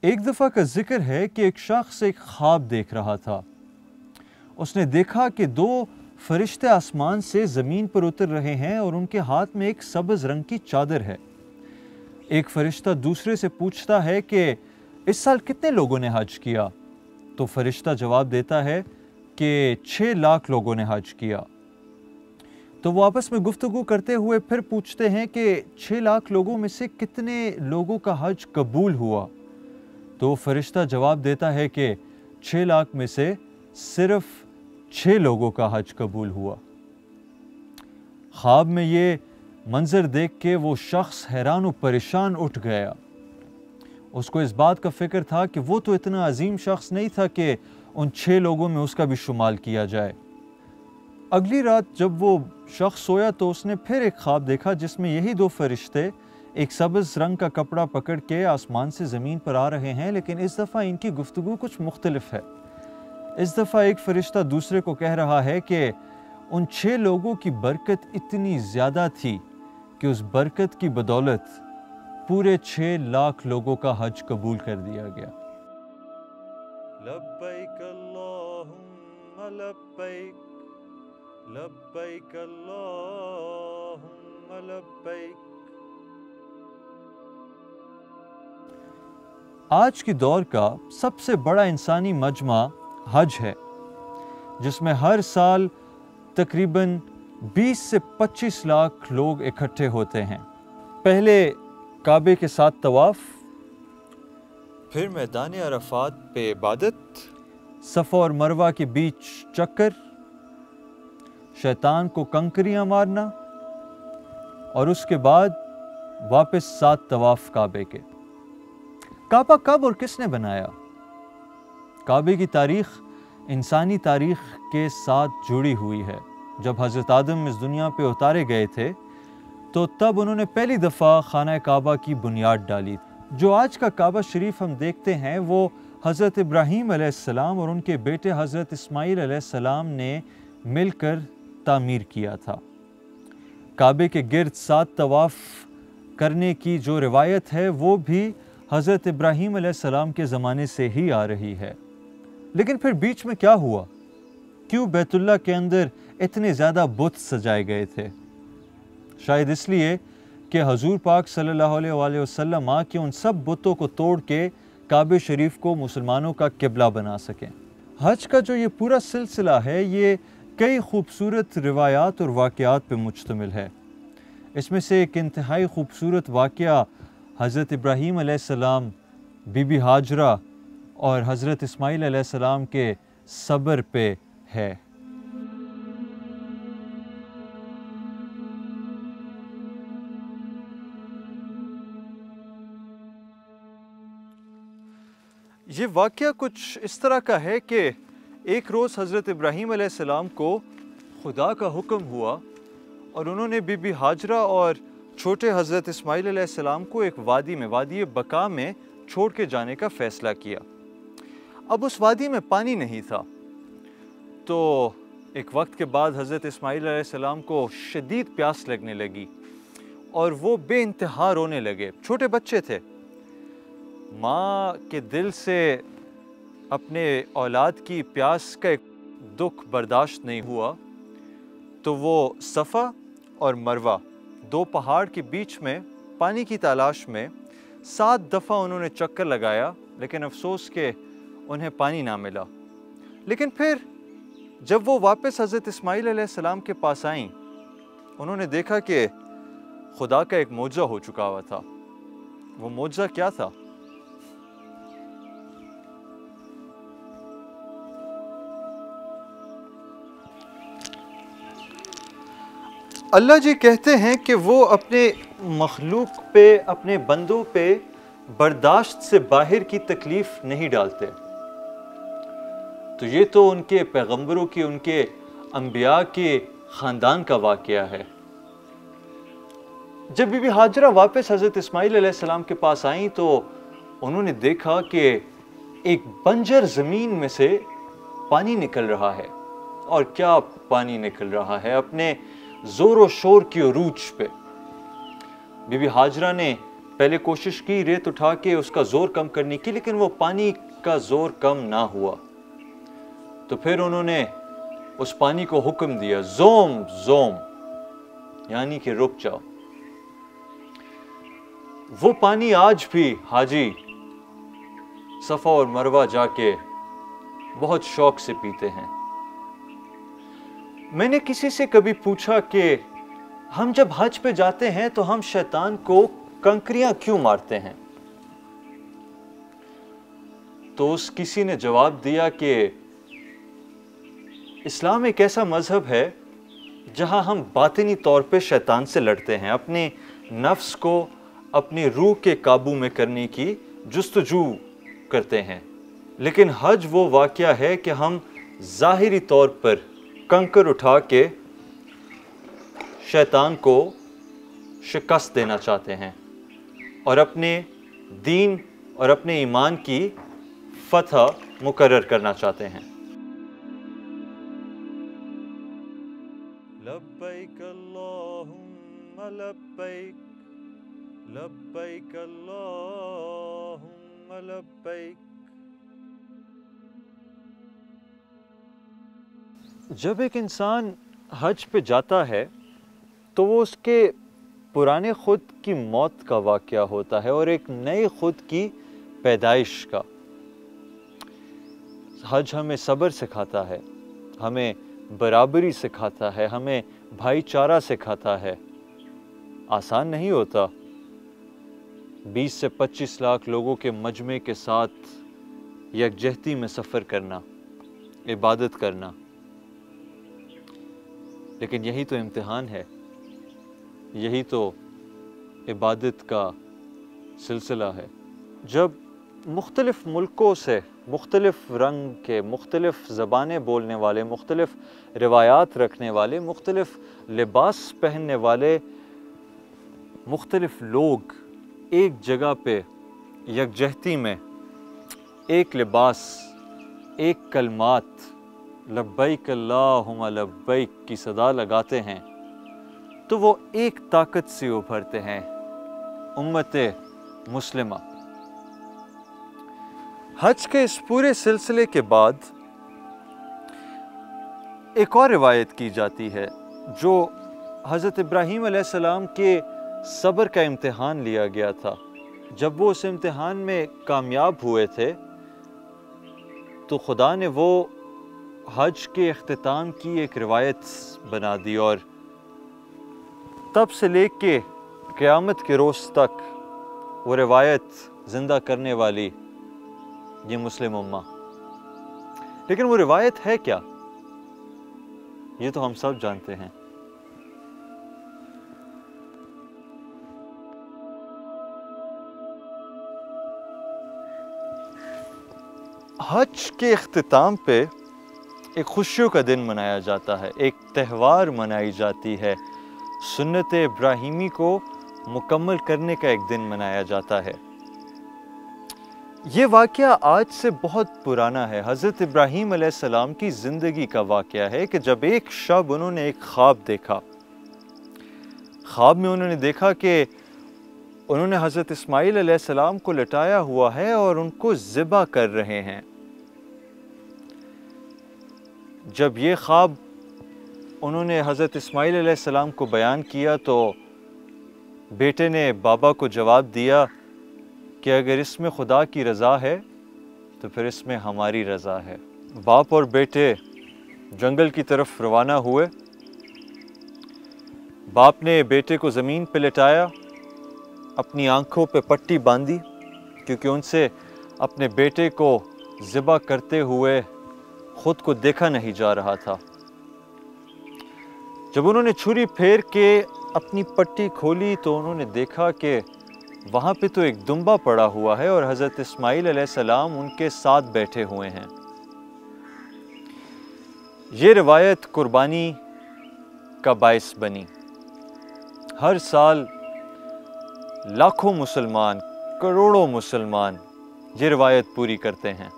ایک دفعہ کا ذکر ہے کہ ایک شخص ایک خواب دیکھ رہا تھا۔ اس نے دیکھا کہ دو فرشتے آسمان سے زمین پر اتر رہے ہیں اور ان کے ہاتھ میں ایک سبز رنگ کی چادر ہے۔ ایک فرشتہ دوسرے سے پوچھتا ہے کہ اس سال کتنے لوگوں نے حج کیا؟ تو فرشتہ جواب دیتا ہے کہ 6 لاکھ لوگوں نے حج کیا۔ تو وہ آپس میں گفتگو کرتے ہوئے پھر پوچھتے ہیں کہ 6 لاکھ لوگوں میں سے کتنے لوگوں کا حج قبول ہوا؟ تو فرشتہ جواب دیتا ہے کہ 6 لاکھ میں سے صرف 6 لوگوں کا حج قبول ہوا۔ خواب میں یہ منظر دیکھ کے وہ شخص حیران و پریشان اٹھ گیا۔ اس کو اس بات کا فکر تھا کہ وہ تو اتنا عظیم شخص نہیں تھا کہ ان 6 لوگوں میں اس کا بھی شمال کیا جائے۔ اگلی رات جب وہ شخص سویا تو اس نے پھر ایک خواب دیکھا جس میں یہی 2 فرشتے ایک سبز رنگ کا کپڑا پکڑ کے آسمان سے زمین پر آ رہے ہیں، لیکن اس دفعہ ان کی گفتگو کچھ مختلف ہے۔ اس دفعہ ایک فرشتہ دوسرے کو کہہ رہا ہے کہ ان 6 لوگوں کی برکت اتنی زیادہ تھی کہ اس برکت کی بدولت پورے 6 لاکھ لوگوں کا حج قبول کر دیا گیا۔ لبیک اللہم لبیک لبیک اللہم لبیک۔ آج کی دور کا سب سے بڑا انسانی مجمع حج ہے، جس میں ہر سال تقریباً 20 سے 25 لاکھ لوگ اکٹھے ہوتے ہیں۔ پہلے کعبے کے ساتھ طواف، پھر میدان عرفات پہ عبادت، صفا اور مروہ کے بیچ چکر، شیطان کو کنکریاں مارنا، اور اس کے بعد واپس 7 طواف کعبے کے۔ کعبہ کب اور کس نے بنایا؟ کعبے کی تاریخ انسانی تاریخ کے ساتھ جڑی ہوئی ہے۔ جب حضرت آدم اس دنیا پہ اتارے گئے تھے تو تب انہوں نے پہلی دفعہ خانہ کعبہ کی بنیاد ڈالی۔ جو آج کا کعبہ شریف ہم دیکھتے ہیں وہ حضرت ابراہیم علیہ السلام اور ان کے بیٹے حضرت اسماعیل علیہ السلام نے مل کر تعمیر کیا تھا۔ کعبے کے گرد 7 طواف کرنے کی جو روایت ہے وہ بھی حضرت ابراہیم علیہ السلام کے زمانے سے ہی آ رہی ہے۔ لیکن پھر بیچ میں کیا ہوا؟ کیوں بیت اللہ کے اندر اتنے زیادہ بت سجائے گئے تھے؟ شاید اس لیے کہ حضور پاک صلی اللہ علیہ وآلہ وسلم آ کے ان سب بتوں کو توڑ کے کعبہ شریف کو مسلمانوں کا قبلہ بنا سکیں۔ حج کا جو یہ پورا سلسلہ ہے یہ کئی خوبصورت روایات اور واقعات پہ مشتمل ہے۔ اس میں سے ایک انتہائی خوبصورت واقعہ حضرت ابراہیم علیہ السلام، بی بی ہاجرہ اور حضرت اسماعیل علیہ السلام کے صبر پہ ہے۔ یہ واقعہ کچھ اس طرح کا ہے کہ ایک روز حضرت ابراہیم علیہ السلام کو خدا کا حکم ہوا اور انہوں نے بی بی ہاجرہ اور چھوٹے حضرت اسماعیل علیہ السلام کو ایک وادی میں، وادی بقا میں چھوڑ کے جانے کا فیصلہ کیا۔ اب اس وادی میں پانی نہیں تھا، تو ایک وقت کے بعد حضرت اسماعیل علیہ السلام کو شدید پیاس لگنے لگی اور وہ بے انتہا رونے لگے۔ چھوٹے بچے تھے۔ ماں کے دل سے اپنے اولاد کی پیاس کا ایک دکھ برداشت نہیں ہوا، تو وہ صفا اور مروہ 2 پہاڑ کے بیچ میں پانی کی تلاش میں 7 دفعہ انہوں نے چکر لگایا، لیکن افسوس کہ انہیں پانی نہ ملا۔ لیکن پھر جب وہ واپس حضرت اسماعیل علیہ السلام کے پاس آئیں، انہوں نے دیکھا کہ خدا کا ایک معجزہ ہو چکا ہوا تھا۔ وہ معجزہ کیا تھا؟ اللہ جی کہتے ہیں کہ وہ اپنے مخلوق پہ، اپنے بندوں پہ برداشت سے باہر کی تکلیف نہیں ڈالتے۔ تو یہ تو ان کے پیغمبروں کی، ان کے انبیاء کے خاندان کا واقعہ ہے۔ جب بی بی ہاجرہ واپس حضرت اسماعیل علیہ السلام کے پاس آئیں تو انہوں نے دیکھا کہ ایک بنجر زمین میں سے پانی نکل رہا ہے۔ اور کیا پانی نکل رہا ہے؟ اپنے زور و شور کی عروج پہ بی بی ہاجرہ نے پہلے کوشش کی ریت اٹھا کے اس کا زور کم کرنے کی، لیکن وہ پانی کا زور کم نہ ہوا۔ تو پھر انہوں نے اس پانی کو حکم دیا، زوم زوم، یعنی کہ رک جاؤ۔ وہ پانی آج بھی حاجی صفا اور مروہ جا کے بہت شوق سے پیتے ہیں۔ میں نے کسی سے کبھی پوچھا کہ ہم جب حج پہ جاتے ہیں تو ہم شیطان کو کنکریاں کیوں مارتے ہیں؟ تو اس کسی نے جواب دیا کہ اسلام ایک ایسا مذہب ہے جہاں ہم باطنی طور پہ شیطان سے لڑتے ہیں، اپنے نفس کو اپنی روح کے قابو میں کرنے کی جستجو کرتے ہیں، لیکن حج وہ واقعہ ہے کہ ہم ظاہری طور پر کنکر اٹھا کے شیطان کو شکست دینا چاہتے ہیں اور اپنے دین اور اپنے ایمان کی فتح مقرر کرنا چاہتے ہیں۔ لبیک اللہم لبیک، لبیک اللہم لبیک۔ جب ایک انسان حج پہ جاتا ہے تو وہ اس کے پرانے خود کی موت کا واقعہ ہوتا ہے اور ایک نئے خود کی پیدائش کا۔ حج ہمیں صبر سکھاتا ہے، ہمیں برابری سکھاتا ہے، ہمیں بھائی چارہ سکھاتا ہے۔ آسان نہیں ہوتا 20 سے 25 لاکھ لوگوں کے مجمع کے ساتھ یکجہتی میں سفر کرنا، عبادت کرنا، لیکن یہی تو امتحان ہے، یہی تو عبادت کا سلسلہ ہے۔ جب مختلف ملکوں سے، مختلف رنگ کے، مختلف زبانیں بولنے والے، مختلف روایات رکھنے والے، مختلف لباس پہننے والے، مختلف لوگ ایک جگہ پہ یکجہتی میں ایک لباس، ایک کلمات لبیک اللہم لبیک کی صدا لگاتے ہیں تو وہ ایک طاقت سے ابھرتے ہیں، امت مسلمہ۔ حج کے اس پورے سلسلے کے بعد ایک اور روایت کی جاتی ہے جو حضرت ابراہیم علیہ السلام کے صبر کا امتحان لیا گیا تھا۔ جب وہ اس امتحان میں کامیاب ہوئے تھے تو خدا نے وہ حج کے اختتام کی ایک روایت بنا دی، اور تب سے لے کے قیامت کے روز تک وہ روایت زندہ کرنے والی یہ مسلم امہ۔ لیکن وہ روایت ہے کیا؟ یہ تو ہم سب جانتے ہیں۔ حج کے اختتام پہ ایک خوشیوں کا دن منایا جاتا ہے، ایک تہوار منائی جاتی ہے، سنت ابراہیمی کو مکمل کرنے کا ایک دن منایا جاتا ہے۔ یہ واقعہ آج سے بہت پرانا ہے، حضرت ابراہیم علیہ السلام کی زندگی کا واقعہ ہے کہ جب ایک شب انہوں نے ایک خواب دیکھا۔ خواب میں انہوں نے دیکھا کہ انہوں نے حضرت اسماعیل علیہ السلام کو لٹایا ہوا ہے اور ان کو ذبح کر رہے ہیں۔ جب یہ خواب انہوں نے حضرت اسماعیل علیہ السلام کو بیان کیا تو بیٹے نے بابا کو جواب دیا کہ اگر اس میں خدا کی رضا ہے تو پھر اس میں ہماری رضا ہے۔ باپ اور بیٹے جنگل کی طرف روانہ ہوئے۔ باپ نے بیٹے کو زمین پہ لٹایا، اپنی آنکھوں پہ پٹی باندھی کیونکہ ان سے اپنے بیٹے کو ذبح کرتے ہوئے خود کو دیکھا نہیں جا رہا تھا۔ جب انہوں نے چھری پھیر کے اپنی پٹی کھولی تو انہوں نے دیکھا کہ وہاں پہ تو ایک دمبا پڑا ہوا ہے اور حضرت اسماعیل علیہ السلام ان کے ساتھ بیٹھے ہوئے ہیں۔ یہ روایت قربانی کا باعث بنی۔ ہر سال لاکھوں مسلمان، کروڑوں مسلمان یہ روایت پوری کرتے ہیں۔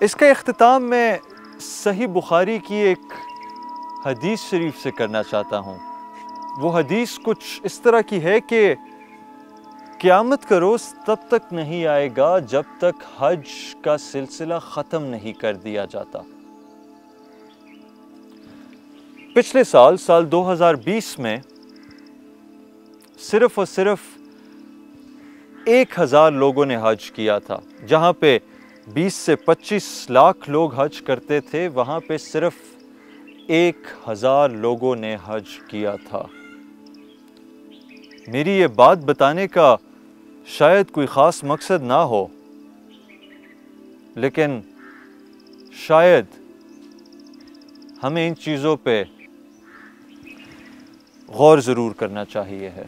اس کا اختتام میں صحیح بخاری کی ایک حدیث شریف سے کرنا چاہتا ہوں۔ وہ حدیث کچھ اس طرح کی ہے کہ قیامت کا روز تب تک نہیں آئے گا جب تک حج کا سلسلہ ختم نہیں کر دیا جاتا۔ پچھلے سال 2020 میں صرف اور صرف 1000 لوگوں نے حج کیا تھا۔ جہاں پہ 20 سے 25 لاکھ لوگ حج کرتے تھے، وہاں پہ صرف 1000 لوگوں نے حج کیا تھا۔ میری یہ بات بتانے کا شاید کوئی خاص مقصد نہ ہو، لیکن شاید ہمیں ان چیزوں پہ غور ضرور کرنا چاہیے ہے۔